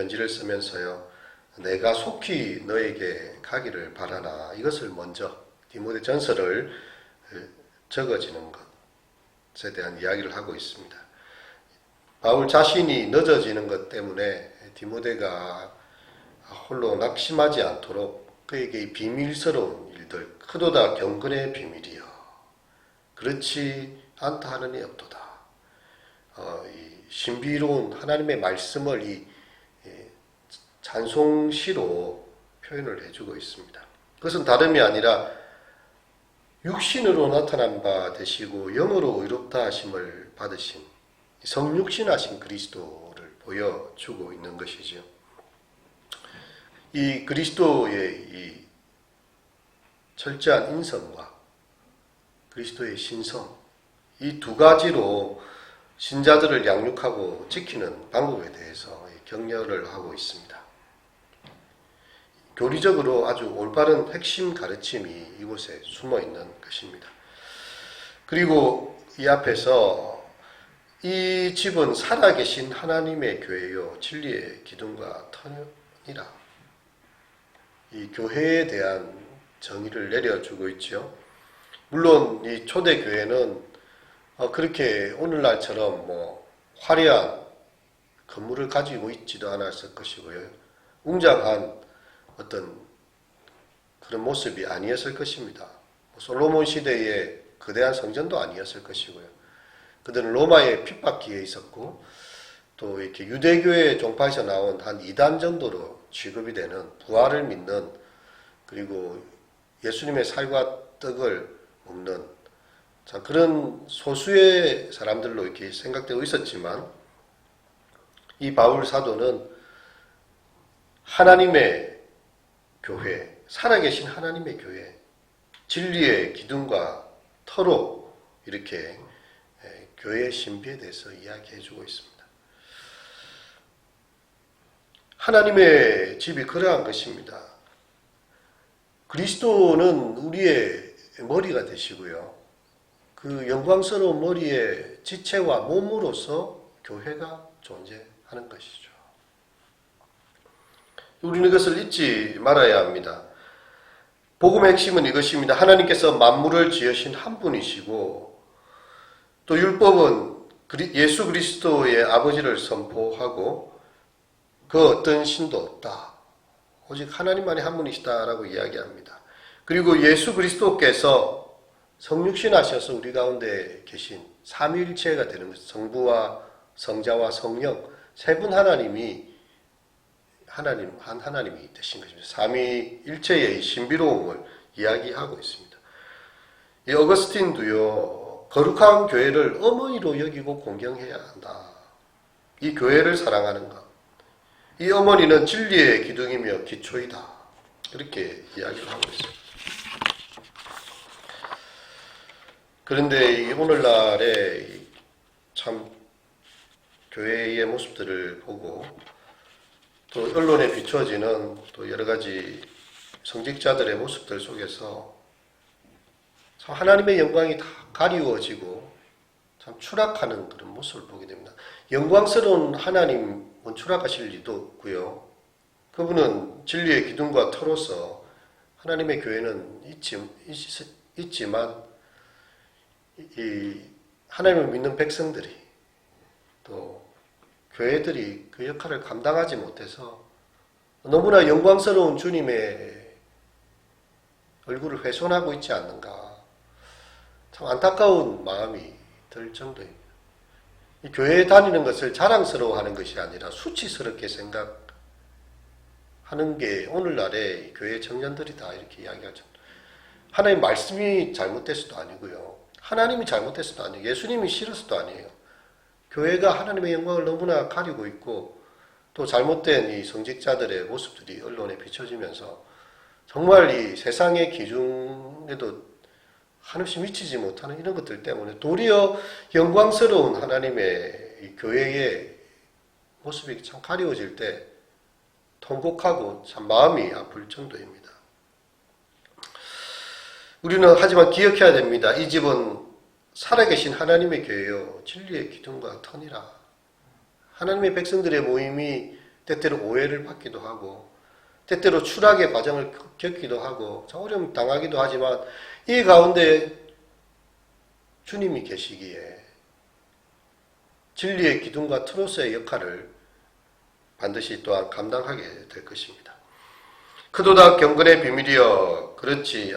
편지를 쓰면서요, 내가 속히 너에게 가기를 바라나, 이것을 먼저 디모데전서를 적어지는 것에 대한 이야기를 하고 있습니다. 바울 자신이 늦어지는 것 때문에 디모데가 홀로 낙심하지 않도록 그에게 이 비밀스러운 일들, 크도다 경건의 비밀이여 그렇지 않다 하느니 없도다. 이 신비로운 하나님의 말씀을 이 찬송시로 표현을 해주고 있습니다. 그것은 다름이 아니라 육신으로 나타난 바 되시고 영으로 의롭다 하심을 받으신 성육신하신 그리스도를 보여주고 있는 것이죠. 이 그리스도의 이 철저한 인성과 그리스도의 신성, 이 두 가지로 신자들을 양육하고 지키는 방법에 대해서 격려를 하고 있습니다. 교리적으로 아주 올바른 핵심 가르침이 이곳에 숨어 있는 것입니다. 그리고 이 앞에서 이 집은 살아계신 하나님의 교회요 진리의 기둥과 터이라, 이 교회에 대한 정의를 내려주고 있죠. 물론 이 초대교회는 그렇게 오늘날처럼 화려한 건물을 가지고 있지도 않았을 것이고요. 웅장한 어떤 그런 모습이 아니었을 것입니다. 솔로몬 시대의 거대한 성전도 아니었을 것이고요. 그들은 로마의 핍박기에 있었고, 또 이렇게 유대교의 종파에서 나온 한 2단 정도로 취급이 되는 부활을 믿는, 그리고 예수님의 살과 떡을 먹는 자, 그런 소수의 사람들로 이렇게 생각되고 있었지만, 이 바울 사도는 하나님의 교회, 살아계신 하나님의 교회, 진리의 기둥과 터로 이렇게 교회의 신비에 대해서 이야기해주고 있습니다. 하나님의 집이 그러한 것입니다. 그리스도는 우리의 머리가 되시고요. 그 영광스러운 머리의 지체와 몸으로서 교회가 존재하는 것이죠. 우리는 이것을 잊지 말아야 합니다. 복음의 핵심은 이것입니다. 하나님께서 만물을 지으신 한 분이시고, 또 율법은 예수 그리스도의 아버지를 선포하고 그 어떤 신도 없다. 오직 하나님만이 한 분이시다라고 이야기합니다. 그리고 예수 그리스도께서 성육신하셔서 우리 가운데 계신 삼위일체가 되는 것, 성부와 성자와 성령 세 분 하나님이 한 하나님이 되신 것입니다. 삼위일체의 신비로움을 이야기하고 있습니다. 이 어거스틴도요, 거룩한 교회를 어머니로 여기고 공경해야 한다. 이 교회를 사랑하는 것, 이 어머니는 진리의 기둥이며 기초이다. 이렇게 이야기를 하고 있습니다. 그런데 오늘날의 참 교회의 모습들을 보고, 또 언론에 비춰지는 또 여러 가지 성직자들의 모습들 속에서 참 하나님의 영광이 다 가리워지고 참 추락하는 그런 모습을 보게 됩니다. 영광스러운 하나님은 추락하실 리도 없고요. 그분은 진리의 기둥과 터로서 하나님의 교회는 있지만 이 하나님을 믿는 백성들이, 또 교회들이 그 역할을 감당하지 못해서 너무나 영광스러운 주님의 얼굴을 훼손하고 있지 않는가, 참 안타까운 마음이 들 정도입니다. 이 교회에 다니는 것을 자랑스러워하는 것이 아니라 수치스럽게 생각하는 게 오늘날의 교회 청년들이다, 이렇게 이야기하죠. 하나님 말씀이 잘못돼서도 아니고요, 하나님이 잘못돼서도 아니에요, 예수님이 싫어서도 아니에요. 교회가 하나님의 영광을 너무나 가리고 있고, 또 잘못된 이 성직자들의 모습들이 언론에 비춰지면서 정말 이 세상의 기준에도 한없이 미치지 못하는 이런 것들 때문에 도리어 영광스러운 하나님의 이 교회의 모습이 참 가리워질 때 통곡하고 참 마음이 아플 정도입니다. 우리는 하지만 기억해야 됩니다. 이 집은 살아계신 하나님의 교회요 진리의 기둥과 터니라. 하나님의 백성들의 모임이 때때로 오해를 받기도 하고 때때로 추락의 과정을 겪기도 하고 참 어려움 당하기도 하지만 이 가운데 주님이 계시기에 진리의 기둥과 트로스의 역할을 반드시 또한 감당하게 될 것입니다. 그도다 경건의 비밀이여 그렇지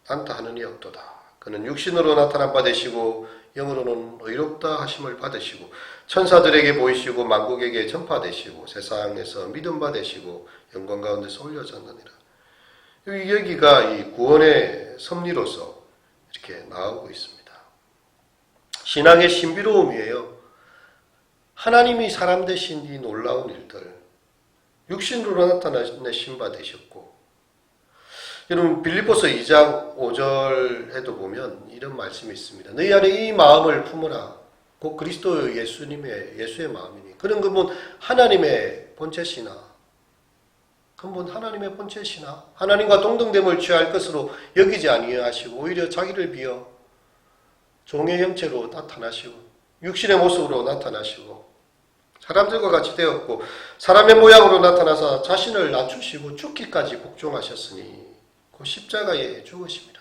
않다 하느니 없도다. 그는 육신으로 나타난 바 되시고 영으로는 의롭다 하심을 받으시고 천사들에게 보이시고 만국에게 전파되시고 세상에서 믿음 받으시고 영광 가운데서 올려졌느니라. 여기가 이 구원의 섭리로서 이렇게 나오고 있습니다. 신앙의 신비로움이에요. 하나님이 사람 되신 이 놀라운 일들, 육신으로 나타내신 바 되셨고, 여러분 빌립보서 2장 5절에도 보면 이런 말씀이 있습니다. 너희 안에 이 마음을 품으라. 곧 그리스도 예수의 마음이니. 그런 근본 하나님의 본체시나, 근본 하나님의 본체시나, 하나님과 동등됨을 취할 것으로 여기지 아니하시고 오히려 자기를 비어 종의 형체로 나타나시고 육신의 모습으로 나타나시고 사람들과 같이 되었고 사람의 모양으로 나타나서 자신을 낮추시고 죽기까지 복종하셨으니 그 십자가에 죽으십니다.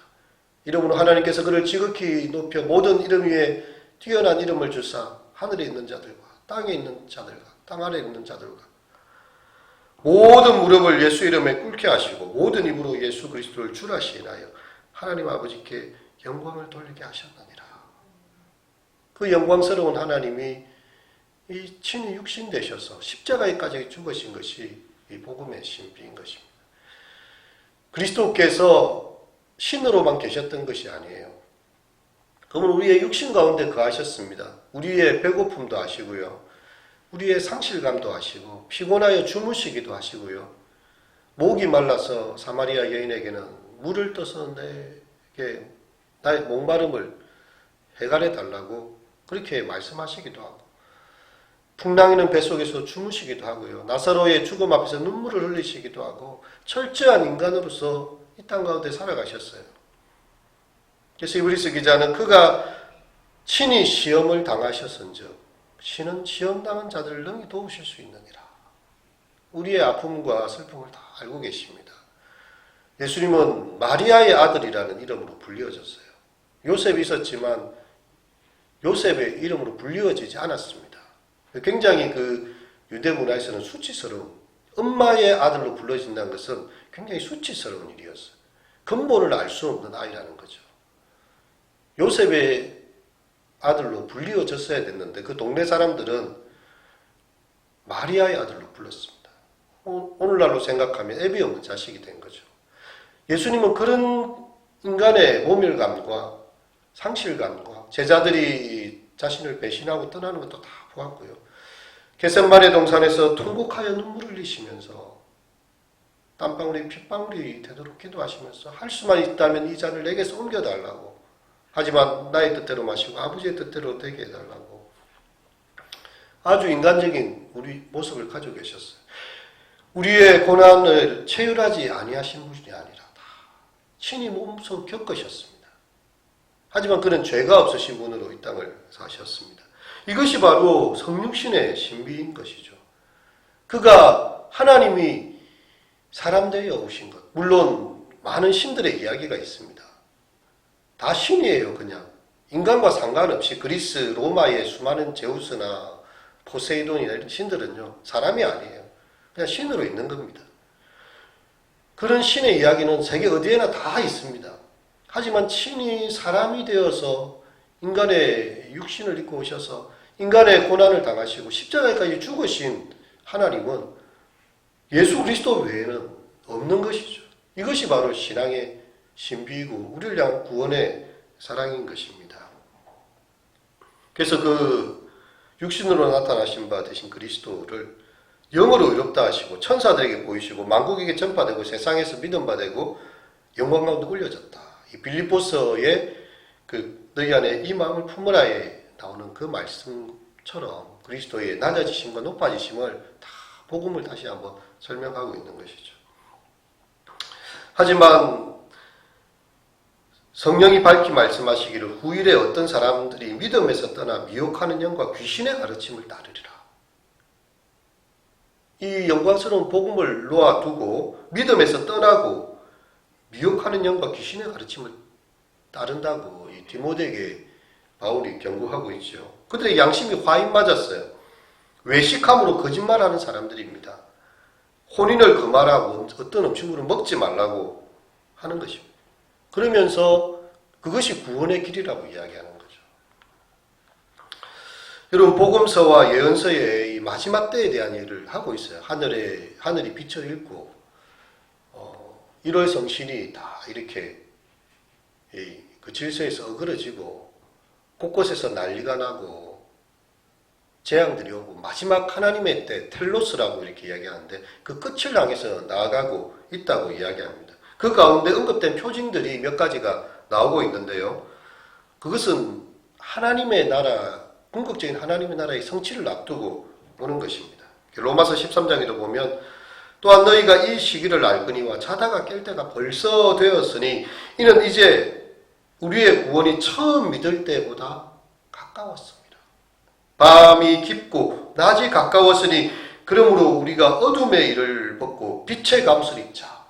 이러므로 하나님께서 그를 지극히 높여 모든 이름 위에 뛰어난 이름을 주사 하늘에 있는 자들과 땅에 있는 자들과 땅 아래에 있는 자들과 모든 무릎을 예수 이름에 꿇게 하시고 모든 입으로 예수 그리스도를 주라 시인하여 하나님 아버지께 영광을 돌리게 하셨느니라. 그 영광스러운 하나님이 이 친히 육신 되셔서 십자가에까지 죽으신 것이 이 복음의 신비인 것입니다. 그리스도께서 신으로만 계셨던 것이 아니에요. 그러면 우리의 육신 가운데 거하셨습니다. 우리의 배고픔도 아시고요. 우리의 상실감도 아시고 피곤하여 주무시기도 하시고요. 목이 말라서 사마리아 여인에게는 물을 떠서 내게 나의 목마름을 해갈해 달라고 그렇게 말씀하시기도 하고 풍랑이는 뱃속에서 주무시기도 하고요. 나사로의 죽음 앞에서 눈물을 흘리시기도 하고 철저한 인간으로서 이 땅 가운데 살아가셨어요. 그래서 이브리스 기자는 그가 친히 시험을 당하셨은즉 신은 시험당한 자들을 능히 도우실 수 있느니라. 우리의 아픔과 슬픔을 다 알고 계십니다. 예수님은 마리아의 아들이라는 이름으로 불리워졌어요. 요셉이 있었지만 요셉의 이름으로 불리워지지 않았습니다. 굉장히 그 유대 문화에서는 수치스러운 엄마의 아들로 불러진다는 것은 굉장히 수치스러운 일이었어요. 근본을 알 수 없는 아이라는 거죠. 요셉의 아들로 불리워졌어야 됐는데 그 동네 사람들은 마리아의 아들로 불렀습니다. 오늘날로 생각하면 애비 없는 자식이 된 거죠. 예수님은 그런 인간의 모멸감과 상실감과 제자들이 자신을 배신하고 떠나는 것도 다 보았고요. 겟세마네 동산에서 통곡하여 눈물을 흘리시면서 땀방울이 핏방울이 되도록 기도하시면서 할 수만 있다면 이 잔을 내게서 옮겨달라고 하지만 나의 뜻대로 마시고 아버지의 뜻대로 되게 해달라고 아주 인간적인 우리 모습을 가지고 계셨어요. 우리의 고난을 체휼하지 아니하신 분이 아니라 다 친히 몸소 겪으셨습니다. 하지만 그는 죄가 없으신 분으로 이 땅을 사셨습니다. 이것이 바로 성육신의 신비인 것이죠. 그가 하나님이 사람 되어 오신 것. 물론 많은 신들의 이야기가 있습니다. 다 신이에요. 그냥 인간과 상관없이 그리스 로마의 수많은 제우스나 포세이돈이나 이런 신들은요 사람이 아니에요. 그냥 신으로 있는 겁니다. 그런 신의 이야기는 세계 어디에나 다 있습니다. 하지만 친히 사람이 되어서 인간의 육신을 입고 오셔서 인간의 고난을 당하시고 십자가에까지 죽으신 하나님은 예수 그리스도 외에는 없는 것이죠. 이것이 바로 신앙의 신비이고 우리를 향한 구원의 사랑인 것입니다. 그래서 그 육신으로 나타나신 바 되신 그리스도를 영으로 의롭다 하시고 천사들에게 보이시고 만국에게 전파되고 세상에서 믿음 받고 영광 가운데 올려졌다. 이 빌립보서의 그 너희 안에 이 마음을 품으라에 나오는 그 말씀처럼 그리스도의 낮아지심과 높아지심을 다 복음을 다시 한번 설명하고 있는 것이죠. 하지만 성령이 밝히 말씀하시기를 후일에 어떤 사람들이 믿음에서 떠나 미혹하는 영과 귀신의 가르침을 따르리라. 이 영광스러운 복음을 놓아두고 믿음에서 떠나고 미혹하는 영과 귀신의 가르침을 따른다고 이 디모데에게 바울이 경고하고 있죠. 그들의 양심이 화인 맞았어요. 외식함으로 거짓말하는 사람들입니다. 혼인을 금하라고 어떤 음식물을 먹지 말라고 하는 것입니다. 그러면서 그것이 구원의 길이라고 이야기하는 거죠. 여러분, 복음서와 예언서의 이 마지막 때에 대한 일을 하고 있어요. 하늘이 비쳐 있고 1월 성신이 다 이렇게 그 질서에서 어그러지고 곳곳에서 난리가 나고 재앙들이 오고 마지막 하나님의 때 텔로스라고 이렇게 이야기하는데 그 끝을 향해서 나아가고 있다고 이야기합니다. 그 가운데 언급된 표징들이 몇 가지가 나오고 있는데요. 그것은 하나님의 나라, 궁극적인 하나님의 나라의 성취를 앞두고 오는 것입니다. 로마서 13장에도 보면 또한 너희가 이 시기를 알거니와 자다가 깰 때가 벌써 되었으니 이는 이제 우리의 구원이 처음 믿을 때보다 가까웠습니다. 밤이 깊고 낮이 가까웠으니 그러므로 우리가 어둠의 일을 벗고 빛의 감을 입자.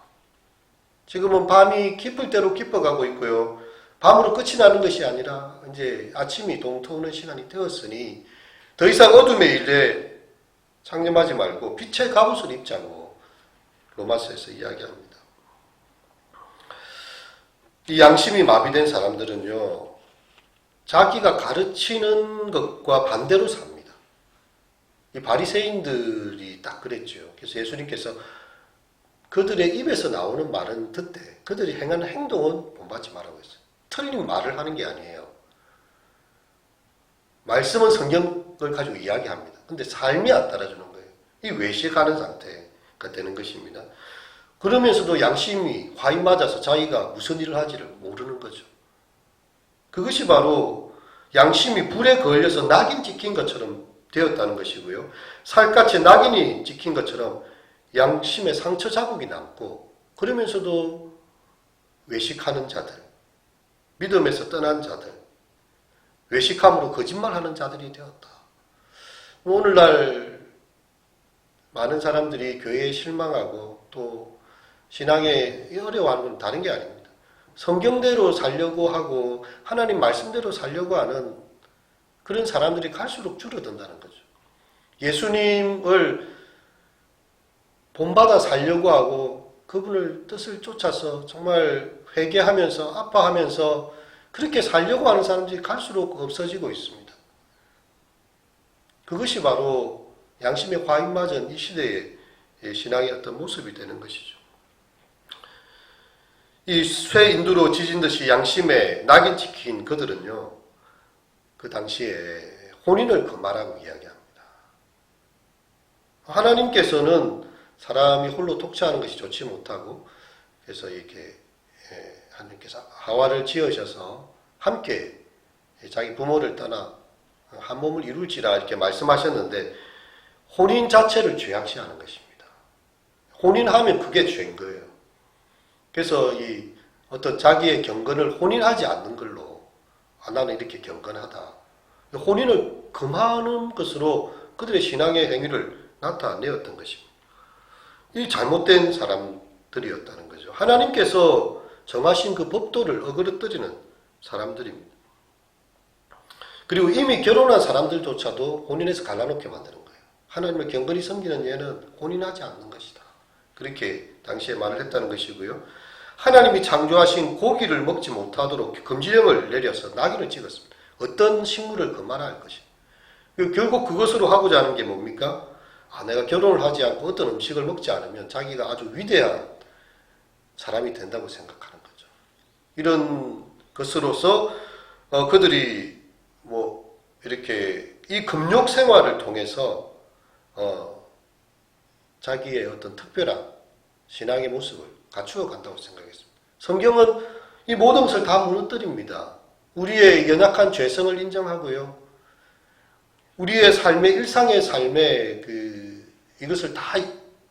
지금은 밤이 깊을 대로 깊어가고 있고요. 밤으로 끝이 나는 것이 아니라 이제 아침이 동트오는 시간이 되었으니 더 이상 어둠의 일에 창념하지 말고 빛의 갑옷을 입자고 로마서에서 이야기합니다. 이 양심이 마비된 사람들은요, 자기가 가르치는 것과 반대로 삽니다. 이 바리새인들이 딱 그랬죠. 그래서 예수님께서 그들의 입에서 나오는 말은 듣되 그들이 행하는 행동은 본받지 말라고 했어요. 틀린 말을 하는 게 아니에요. 말씀은 성경을 가지고 이야기합니다. 근데 삶이 안 따라주는 거예요. 이 외식하는 상태가 되는 것입니다. 그러면서도 양심이 화인 맞아서 자기가 무슨 일을 하지를 모르는 거죠. 그것이 바로 양심이 불에 걸려서 낙인 찍힌 것처럼 되었다는 것이고요. 살갗에 낙인이 찍힌 것처럼 양심에 상처 자국이 남고 그러면서도 외식하는 자들, 믿음에서 떠난 자들, 외식함으로 거짓말하는 자들이 되었다. 오늘날 많은 사람들이 교회에 실망하고 또 신앙에 어려워하는 건 다른 게 아닙니다. 성경대로 살려고 하고 하나님 말씀대로 살려고 하는 그런 사람들이 갈수록 줄어든다는 거죠. 예수님을 본받아 살려고 하고 그분을 뜻을 쫓아서 정말 회개하면서 아파하면서 그렇게 살려고 하는 사람들이 갈수록 없어지고 있습니다. 그것이 바로 양심의 화인 맞은 이 시대의 신앙의 어떤 모습이 되는 것이죠. 이 쇠 인두로 지진 듯이 양심에 낙인 찍힌 그들은요, 그 당시에 혼인을 금하라고 이야기합니다. 하나님께서는 사람이 홀로 독처하는 것이 좋지 못하고 그래서 이렇게 하나님께서 하와를 지으셔서 함께 자기 부모를 떠나 한 몸을 이룰지라 이렇게 말씀하셨는데 혼인 자체를 죄악시하는 것입니다. 혼인하면 그게 죄인 거예요. 그래서 이 어떤 자기의 경건을 혼인하지 않는 걸로 나는 이렇게 경건하다. 혼인을 금하는 것으로 그들의 신앙의 행위를 나타내었던 것입니다. 이 잘못된 사람들이었다는 거죠. 하나님께서 정하신 그 법도를 어그러뜨리는 사람들입니다. 그리고 이미 결혼한 사람들조차도 혼인에서 갈라놓게 만드는 거예요. 하나님을 경건히 섬기는 얘는 혼인하지 않는 것이다. 그렇게 당시에 말을 했다는 것이고요. 하나님이 창조하신 고기를 먹지 못하도록 금지령을 내려서 낙인을 찍었습니다. 어떤 식물을 금하라 할 것이다. 결국 그것으로 하고자 하는 게 뭡니까? 내가 결혼을 하지 않고 어떤 음식을 먹지 않으면 자기가 아주 위대한 사람이 된다고 생각하는 거죠. 이런 것으로서 그들이 이렇게 이 금욕 생활을 통해서 자기의 어떤 특별한 신앙의 모습을 갖추어 간다고 생각했습니다. 성경은 이 모든 것을 다 무너뜨립니다. 우리의 연약한 죄성을 인정하고요. 우리의 삶의 일상의 삶의 이것을 다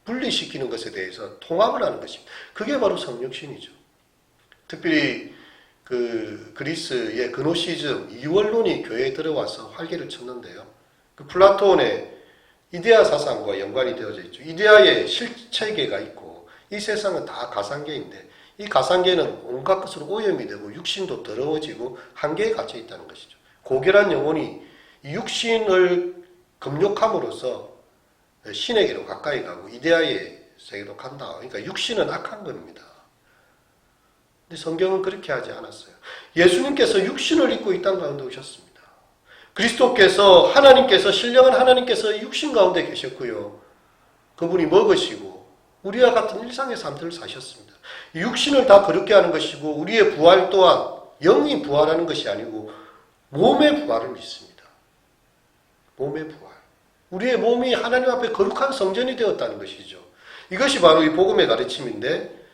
분리시키는 것에 대해서 통합을 하는 것입니다. 그게 바로 성육신이죠. 특별히 그리스의 그노시즘 이원론이 교회에 들어와서 활개를 쳤는데요. 플라톤의 이데아 사상과 연관이 되어져 있죠. 이데아에 실체계가 있고 이 세상은 다 가상계인데 이 가상계는 온갖 것으로 오염이 되고 육신도 더러워지고 한계에 갇혀 있다는 것이죠. 고결한 영혼이 이 육신을 금욕함으로써 신에게로 가까이 가고 이데아의 세계로 간다. 그러니까 육신은 악한 겁니다. 근데 성경은 그렇게 하지 않았어요. 예수님께서 육신을 입고 이 땅 가운데 오셨습니다. 그리스도께서 하나님께서 신령한 하나님께서 육신 가운데 계셨고요. 그분이 먹으시고 우리와 같은 일상의 삶들을 사셨습니다. 육신을 다 거룩게 하는 것이고 우리의 부활 또한 영이 부활하는 것이 아니고 몸의 부활을 믿습니다. 몸의 부활. 우리의 몸이 하나님 앞에 거룩한 성전이 되었다는 것이죠. 이것이 바로 이 복음의 가르침인데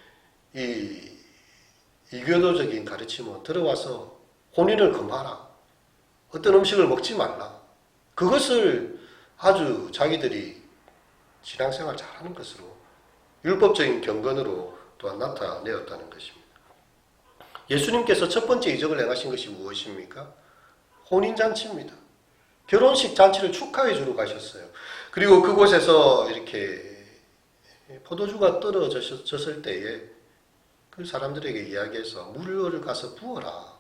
이 이교도적인 가르침은 들어와서 혼인을 금하라. 어떤 음식을 먹지 말라. 그것을 아주 자기들이 신앙생활 잘하는 것으로 율법적인 경건으로 또한 나타내었다는 것입니다. 예수님께서 첫 번째 이적을 행하신 것이 무엇입니까? 혼인잔치입니다. 결혼식 잔치를 축하해 주러 가셨어요. 그리고 그곳에서 이렇게 포도주가 떨어졌을 때에 그 사람들에게 이야기해서 물을 가서 부어라.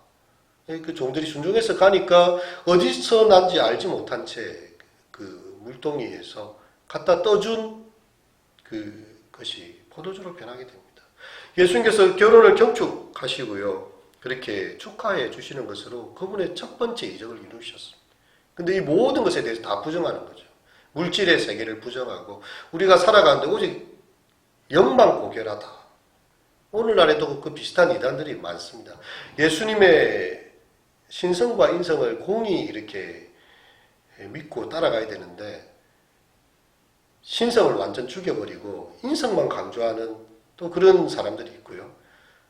그 종들이 순종해서 가니까 어디서 난지 알지 못한 채 그 물동이에서 갖다 떠준 그것이 포도주로 변하게 됩니다. 예수님께서 결혼을 경축하시고요. 그렇게 축하해 주시는 것으로 그분의 첫 번째 이적을 이루셨습니다. 근데 이 모든 것에 대해서 다 부정하는 거죠. 물질의 세계를 부정하고 우리가 살아가는데 오직 영만 고결하다. 오늘날에도 그 비슷한 이단들이 많습니다. 예수님의 신성과 인성을 공히 이렇게 믿고 따라가야 되는데 신성을 완전 죽여버리고 인성만 강조하는 또 그런 사람들이 있고요.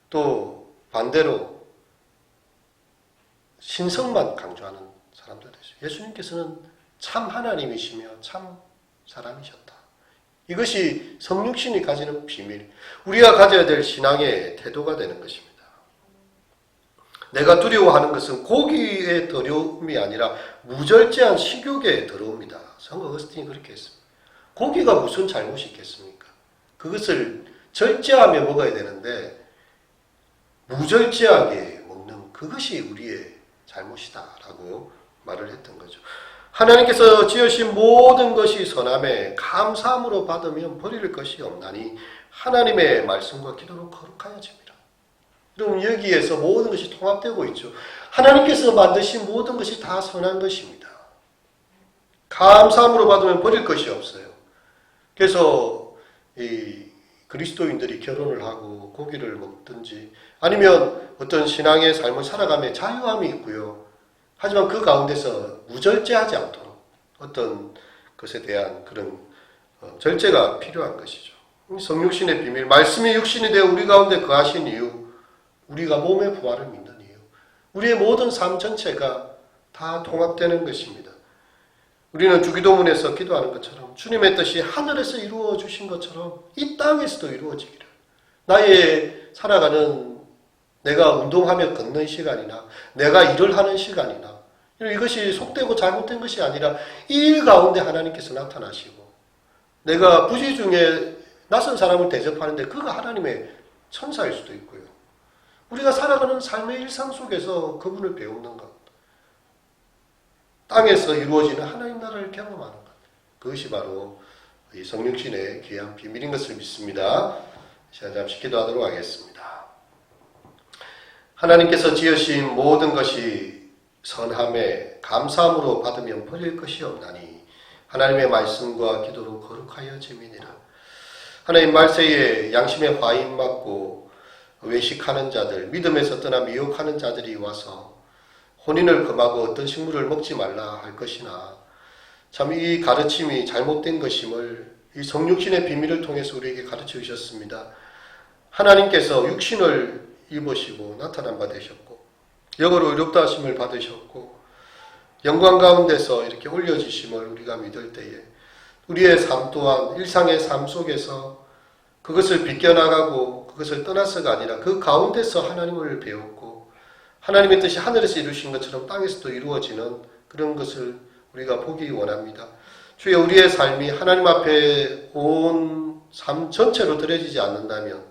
또 반대로 신성만 강조하는 사람들도 있어요. 예수님께서는 참 하나님이시며 참 사람이셨다. 이것이 성육신이 가지는 비밀, 우리가 가져야 될 신앙의 태도가 되는 것입니다. 내가 두려워하는 것은 고기의 더러움이 아니라 무절제한 식욕의 더러움이다. 성 어거스틴이 그렇게 했습니다. 고기가 무슨 잘못이 있겠습니까? 그것을 절제하며 먹어야 되는데 무절제하게 먹는 그것이 우리의 잘못이다라고 말을 했던 거죠. 하나님께서 지으신 모든 것이 선함에 감사함으로 받으면 버릴 것이 없나니 하나님의 말씀과 기도로 거룩하여집니다. 여러분 여기에서 모든 것이 통합되고 있죠. 하나님께서 만드신 모든 것이 다 선한 것입니다. 감사함으로 받으면 버릴 것이 없어요. 그래서 이 그리스도인들이 결혼을 하고 고기를 먹든지 아니면 어떤 신앙의 삶을 살아가며 자유함이 있고요. 하지만 그 가운데서 무절제하지 않도록 어떤 것에 대한 그런 절제가 필요한 것이죠. 성육신의 비밀, 말씀이 육신이 되어 우리 가운데 거하신 이유, 우리가 몸의 부활을 믿는 이유, 우리의 모든 삶 전체가 다 통합되는 것입니다. 우리는 주기도문에서 기도하는 것처럼 주님의 뜻이 하늘에서 이루어 주신 것처럼 이 땅에서도 이루어지기를. 나의 살아가는 내가 운동하며 걷는 시간이나 내가 일을 하는 시간이나 이것이 속되고 잘못된 것이 아니라 이 일 가운데 하나님께서 나타나시고 내가 부지 중에 낯선 사람을 대접하는데 그가 하나님의 천사일 수도 있고요. 우리가 살아가는 삶의 일상 속에서 그분을 배우는 것, 땅에서 이루어지는 하나님 나라를 경험하는 것, 그것이 바로 이 성육신의 귀한 비밀인 것을 믿습니다. 시간 잠시 기도하도록 하겠습니다. 하나님께서 지으신 모든 것이 선함에 감사함으로 받으면 버릴 것이 없나니 하나님의 말씀과 기도로 거룩하여 지미니라. 하나님 말세에 양심의 화인 맞고 외식하는 자들, 믿음에서 떠나 미혹하는 자들이 와서 혼인을 금하고 어떤 식물을 먹지 말라 할 것이나 참 이 가르침이 잘못된 것임을 이 성육신의 비밀을 통해서 우리에게 가르쳐 주셨습니다. 하나님께서 육신을 입으시고 나타난 바 되셨고 영으로 의롭다 하심을 받으셨고 영광 가운데서 이렇게 올려주심을 우리가 믿을 때에 우리의 삶 또한 일상의 삶 속에서 그것을 비껴나가고 그것을 떠나서가 아니라 그 가운데서 하나님을 배웠고 하나님의 뜻이 하늘에서 이루신 것처럼 땅에서도 이루어지는 그런 것을 우리가 보기 원합니다. 주여, 우리의 삶이 하나님 앞에 온 삶 전체로 드려지지 않는다면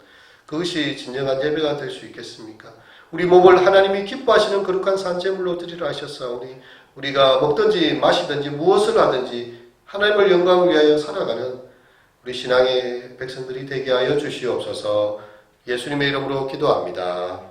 그것이 진정한 예배가 될 수 있겠습니까? 우리 몸을 하나님이 기뻐하시는 거룩한 산제물로 드리라 하셨사오니 우리가 먹든지 마시든지 무엇을 하든지 하나님을 영광을 위하여 살아가는 우리 신앙의 백성들이 되게 하여 주시옵소서. 예수님의 이름으로 기도합니다.